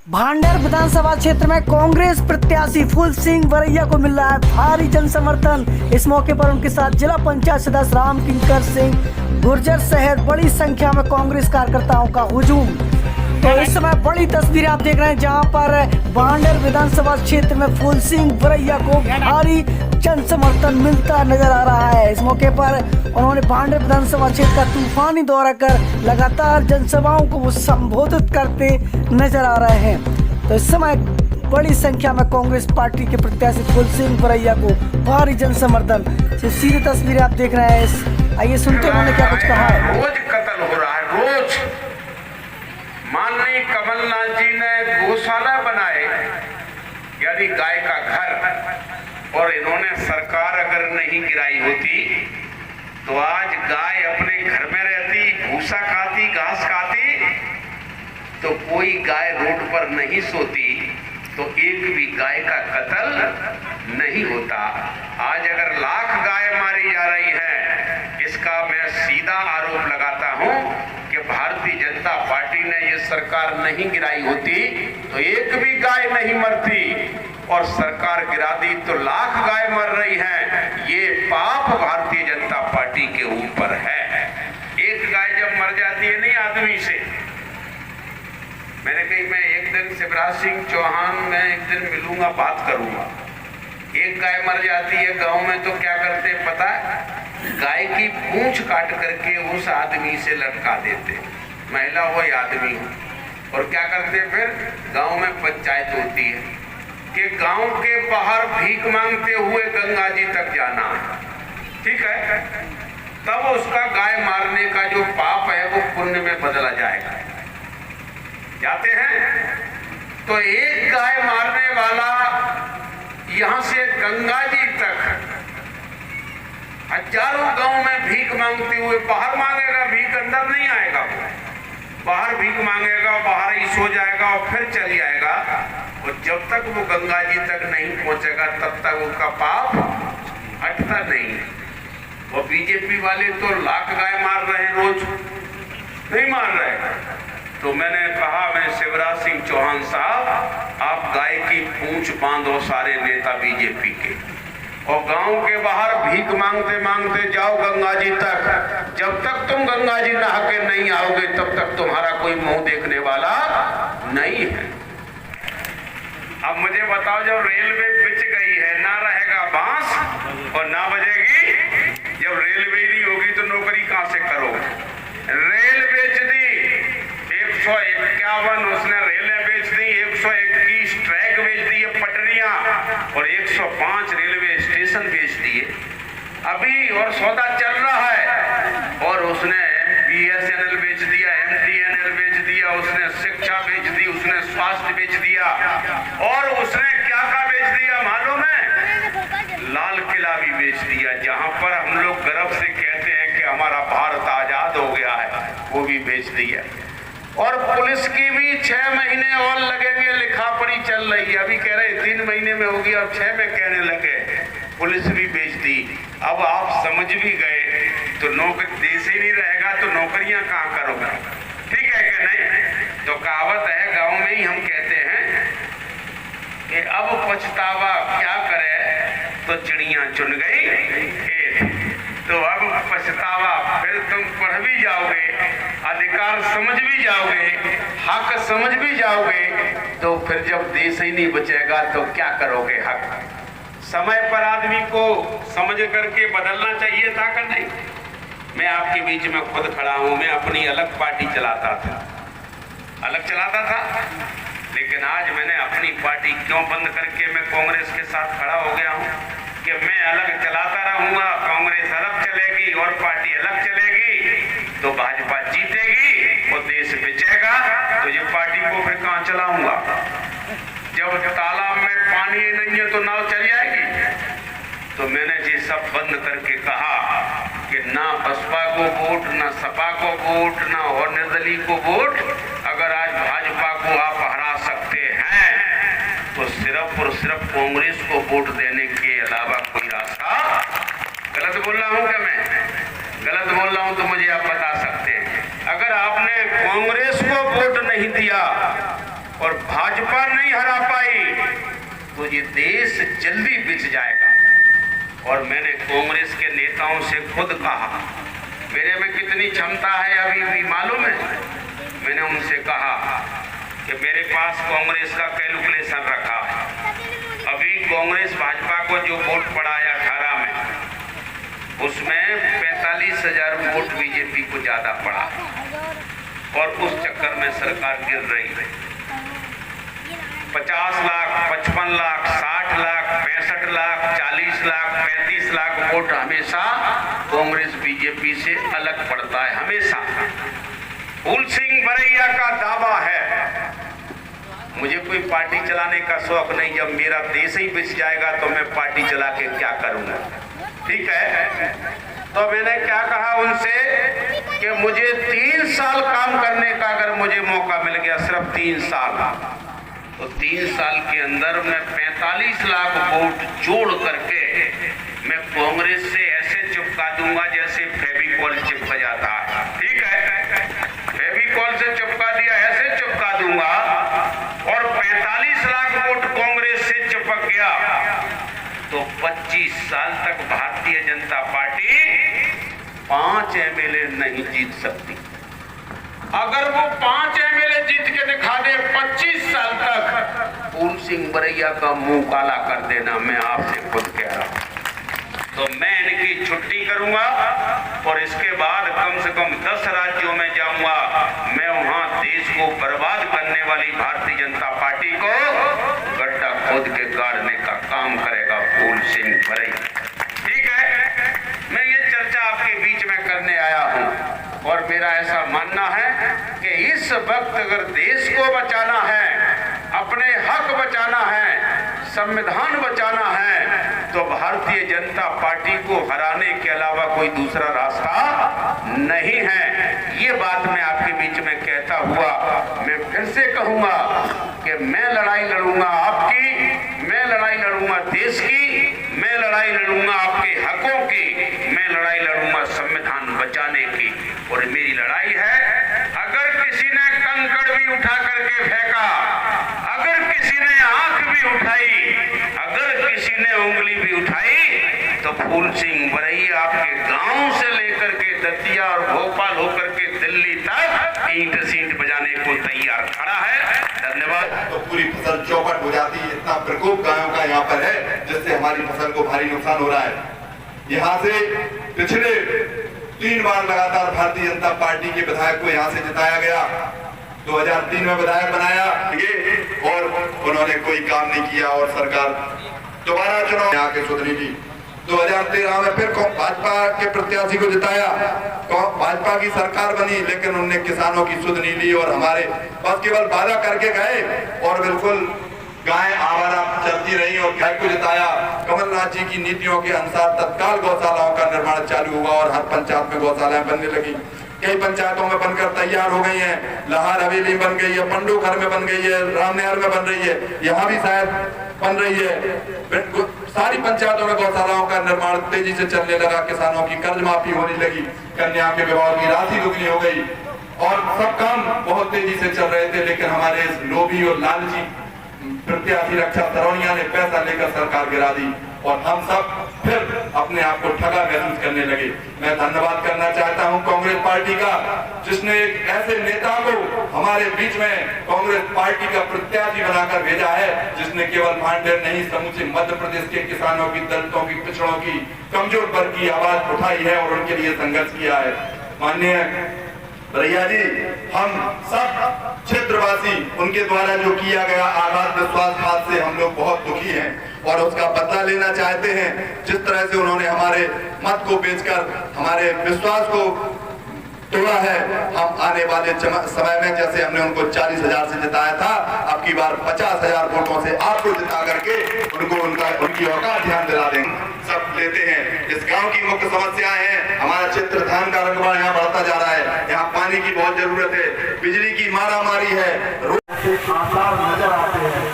भांडेर विधानसभा क्षेत्र में कांग्रेस प्रत्याशी फूल सिंह वरैया को मिल रहा है भारी जन समर्थन। इस मौके पर उनके साथ जिला पंचायत सदस्य राम किंकर सिंह गुर्जर सहित बड़ी संख्या में कांग्रेस कार्यकर्ताओं का हुजूम। तो इस समय बड़ी तस्वीरें आप देख रहे हैं जहां पर भांडेर विधानसभा क्षेत्र में फूल सिंह वरैया को भारी जन समर्थन मिलता नजर आ रहा है। इस मौके पर उन्होंने भांडेर विधानसभा क्षेत्र का तूफानी दौरा कर लगातार जनसभाओं को वो संबोधित करते नजर आ रहे हैं। तो इस समय बड़ी संख्या में कांग्रेस पार्टी के प्रत्याशी फूल सिंह वरैया को भारी जन समर्थन। सीधी तस्वीरें आप देख रहे हैं, आइए सुनते उन्होंने क्या कुछ कहा है। रोज कत्ल हो रहा है, रोज। माननीय कमलनाथ जी ने गौशाला बनाए, यानी गाय का घर, और इन्होंने सरकार अगर नहीं गिराई होती तो आज गाय अपने घर में रहती, भूसा खाती, घास खाती, तो कोई गाय रोड पर नहीं सोती, तो एक भी गाय का कत्ल नहीं होता। आज अगर लाख गाय मारी जा रही हैं, इसका मैं सीधा आरोप लगाता हूं कि भारतीय जनता पार्टी ने ये सरकार नहीं गिराई होती तो एक भी गाय नहीं मरती, और सरकार गिरा दी तो लाख गाय मर रही हैं। ये पाप भारतीय जनता पार्टी के ऊपर है। एक गाय जब मर जाती है नहीं आदमी से, मैंने कही मैं एक दिन शिवराज सिंह चौहान में एक दिन मिलूंगा, बात करूंगा। एक गाय मर जाती है गांव में तो क्या करते हैं पता है? गाय की पूंछ काट करके उस आदमी से लटका देते, महिला हो या आदमी हो। और क्या करते हैं फिर? गांव में पंचायत होती है कि गांव के बाहर भीख मांगते हुए गंगा जी तक जाना, ठीक है? तब उसका गाय मारने का जो पाप है वो पुण्य में बदला जाएगा। जाते हैं तो एक गाय मारने वाला यहां से गंगा जी तक हजारों गांव में भीख मांगते हुए बाहर मांगेगा, भीख अंदर नहीं आएगा, बाहर भीख मांगेगा, बाहर ही सो जाएगा और फिर चल जाएगा। और जब तक वो गंगा जी तक नहीं पहुंचेगा तब तक उसका पाप हटता नहीं। और बीजेपी वाले तो लाख गाय मार रहे हैं, रोज नहीं मार रहे। तो मैंने कहा, मैं शिवराज सिंह चौहान साहब, आप गाय की पूंछ बांधो सारे नेता बीजेपी के, और गांव के बाहर भीख मांगते मांगते जाओ गंगा जी तक। जब तक तुम गंगा जी नहा के नहीं आओगे तब तक तुम्हारा कोई मुंह देखने वाला नहीं है। अब मुझे बताओ, जब रेलवे बिछ गई है, ना रहेगा बांस और ना बजेगी, जब रेलवे नहीं होगी तो नौकरी कहां से करोगे? रेल बेच दी 151, उसने रेलें बेच दी, 121 ट्रैक बेच दिए, पटरियां, और 105 रेलवे स्टेशन बेच दिए अभी, और सौदा चल रहा है। और उसने BSNL बेच दिया, MTNL बेच दिया, उसने शिक्षा बेच दी, उसने स्वास्थ्य बेच दिया, और उसने क्या बेच दिया मालूम है? लाल किला भी बेच दिया, जहां पर हम लोग गर्व से कहते हैं कि हमारा भारत आजाद हो गया है, वो भी बेच दिया। और पुलिस की भी 6 महीने और लगेंगे, लिखा पढ़ी चल रही है। अभी कह रहे 3 महीने में होगी, अब 6 में कहने लगे। पुलिस भी बेच दी। अब आप समझ भी गए, तो नौकरी देश ही नहीं रहेगा तो नौकरियां कहां करोगे? ठीक है कि नहीं? तो कहावत है, गांव में ही हम कहते हैं कि अब पछतावा क्या करे, तो चिड़ियां चुन गई खेत। तो अब पछतावा, फिर तुम पढ़ भी जाओगे, अधिकार समझ भी जाओगे, हक समझ भी जाओगे, तो फिर जब देश ही नहीं बचेगा तो क्या करोगे? हक समय पर आदमी को समझ करके बदलना चाहिए था कि नहीं? मैं आपके बीच में खुद खड़ा हूं, मैं अपनी अलग पार्टी चलाता था, लेकिन आज मैंने अपनी पार्टी क्यों बंद करके मैं कांग्रेस के साथ खड़ा हो गया हूं कि मैं अलग चलाता रहूंगा, कांग्रेस अलग चलेगी और पार्टी अलग चलेगी, तो भाजपा जीतेगी और देश बचेगा। तो ये पार्टी को फिर कहां चलाऊंगा? जब तालाब में पानी नहीं है तो नाव चल जाएगी। तो मैंने ये सब बंद करके कहा कि ना बसपा को वोट, ना सपा को वोट, ना और निर्दलीय को वोट। अगर आज भाजपा को आप हरा सकते हैं तो सिर्फ और सिर्फ कांग्रेस को वोट देने के अलावा कोई रास्ता। गलत बोल रहा हूं क्या? मैं गलत बोल रहा हूं तो मुझे आप बता सकते हैं। अगर आपने कांग्रेस को वोट नहीं दिया और भाजपा नहीं हरा पाई तो ये देश जल्दी बिछ जाएगा। और मैंने कांग्रेस के नेताओं से खुद कहा, मेरे में कितनी क्षमता है अभी भी मालूम है। मैंने उनसे कहा कि मेरे पास कांग्रेस का कैलकुलेशन रखा है। अभी कांग्रेस भाजपा को जो वोट पड़ा है 18 में, उसमें 45,000 वोट बीजेपी को ज्यादा पड़ा और उस चक्कर में सरकार गिर रही है। 50 लाख, 55 लाख, 60 लाख, 65 लाख, 40 लाख, 35 लाख वोट हमेशा कांग्रेस बीजेपी से अलग पड़ता है, हमेशा। फूल सिंह बरैया का दावा है, मुझे कोई पार्टी चलाने का शौक नहीं, जब मेरा देश ही बिछ जाएगा तो मैं पार्टी चला के क्या करूंगा। ठीक है, तो मैंने क्या कहा उनसे कि मुझे 3 साल काम करने का अगर मुझे मौका मिल गया, सिर्फ 3 साल, तो 3 साल के अंदर मैं 45 लाख वोट जोड़ करके मैं कांग्रेस से ऐसे चिपका दूंगा जैसे फेविकॉल चिपक जाता है। ठीक है, फेविकॉल से चिपका दिया, ऐसे चिपका दूंगा और 45 लाख वोट कांग्रेस से चिपक गया तो 25 साल तक भारतीय जनता पार्टी 5 MLA नहीं जीत सकती। अगर वो 5 MLA जीत के दिखा दे 25 साल तक, फूल सिंह बरैया का मुंह काला कर देना, मैं आपसे खुद कह रहा हूं। तो मैं इनकी छुट्टी करूंगा और इसके बाद कम से कम 10 राज्यों में जाऊंगा। मैं वहां देश को बर्बाद करने वाली भारतीय जनता पार्टी को गड्ढा खोद के गाड़ने का काम करेगा फूल सिंह बरैया। ठीक है, मैं ये चर्चा आपके बीच में करने आया हूं और मेरा ऐसा मानना है कि इस वक्त अगर देश को बचाना है, अपने हक बचाना है, संविधान बचाना है, तो भारतीय जनता पार्टी को हराने के अलावा कोई दूसरा रास्ता नहीं है। ये बात मैं आपके बीच में कहता हुआ मैं फिर से कहूंगा कि मैं लड़ाई लड़ूंगा आपकी, मैं लड़ाई लड़ूंगा देश की, मैं लड़ाई लड़ूंगा आपके हकों की, मैं लड़ाई लड़ूंगा संविधान बचाने की। और मेरी लड़ाई है, अगर किसी ने कंकड़ भी उठा करके फेंका, अगर किसी ने आंख भी उठाई, अगर किसी ने उंगली भी उठाई, तो फूल सिंह बरैया आपके गांव से लेकर के दतिया और भोपाल होकर के दिल्ली तक ईंट सींट बजाने को तैयार खड़ा है। धन्यवाद। तो पूरी फसल चौपट हो जाती है, इतना प्रकोप गायों का यहाँ पर है जिससे हमारी फसल को भारी नुकसान हो रहा है। यहाँ से पिछले 3 बार लगातार भारतीय जनता पार्टी के विधायक को यहाँ से जिताया गया। 2003 में विधायक बनाया और उन्होंने कोई काम नहीं किया और सरकार दोबारा चुनाव यहाँ के सुधनी ली। 2013 में फिर भाजपा के प्रत्याशी को जिताया, भाजपा की सरकार बनी, लेकिन उन्होंने किसानों की सुध नहीं ली और हमारे बस केवल वादा करके गए और बिल्कुल गाय आवारा चलती रही और गाय को जिताया। कमलनाथ जी की नीतियों के अनुसार तत्काल गौशालाओं का निर्माण चालू हुआ और हर पंचायत में गौशालाएं बनने लगी। कई पंचायतों में बनकर तैयार हो गई हैं, लाहौर हवेली बन गई है, पंडू घर में बन गई है, रामनहर में बन रही है, यहाँ भी शायद बन रही है। सारी पंचायतों में गौशालाओं का निर्माण तेजी से चलने लगा, किसानों की कर्ज माफी होने लगी, कन्या के विवाह की राशि दुगनी हो गई और सब काम बहुत तेजी से चल रहे थे। लेकिन हमारे इस लोभी और लालची प्रत्याशी रक्षा सरवणिया ने पैसा लेकर सरकार गिरा दी और हम सब फिर अपने आप को ठगा महसूस करने लगे। मैं धन्यवाद करना चाहता हूं कांग्रेस पार्टी का, जिसने एक ऐसे नेता को हमारे बीच में कांग्रेस पार्टी का प्रत्याशी बनाकर भेजा है, जिसने केवल भांडेर नहीं समूचे मध्य प्रदेश के किसानों की, दलितों की, पिछड़ों की, कमजोर वर्ग की आवाज उठाई है और उनके लिए संघर्ष किया है। माननीय बरैया जी, हम सब क्षेत्रवासी उनके द्वारा जो किया गया आघात विश्वासघात से हम लोग बहुत दुखी हैं और उसका बदला लेना चाहते हैं। जिस तरह से उन्होंने हमारे मत को बेचकर हमारे विश्वास को तोड़ा है, हम आने वाले समय में जैसे हमने उनको 40,000 से जिताया था, अब की बार 50,000 वोटों से आपको जिता करके उनको उनकी औकात ध्यान दिला देंगे। सब लेते हैं। इस गांव की मुख्य समस्याएं हैं, हमारा क्षेत्र धान का रकबा यहाँ बढ़ता जा रहा है, यहाँ पानी की बहुत जरूरत है, बिजली की मारामारी है, आसार नजर आते हैं,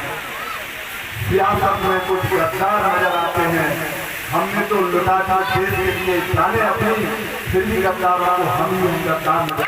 सियासत में कुछ गद्दार नजर आते हैं। हमने तो लुटा था देश के लिए जाने अपनी, फिर भी गद्दारों को हम ही गद्दार नजर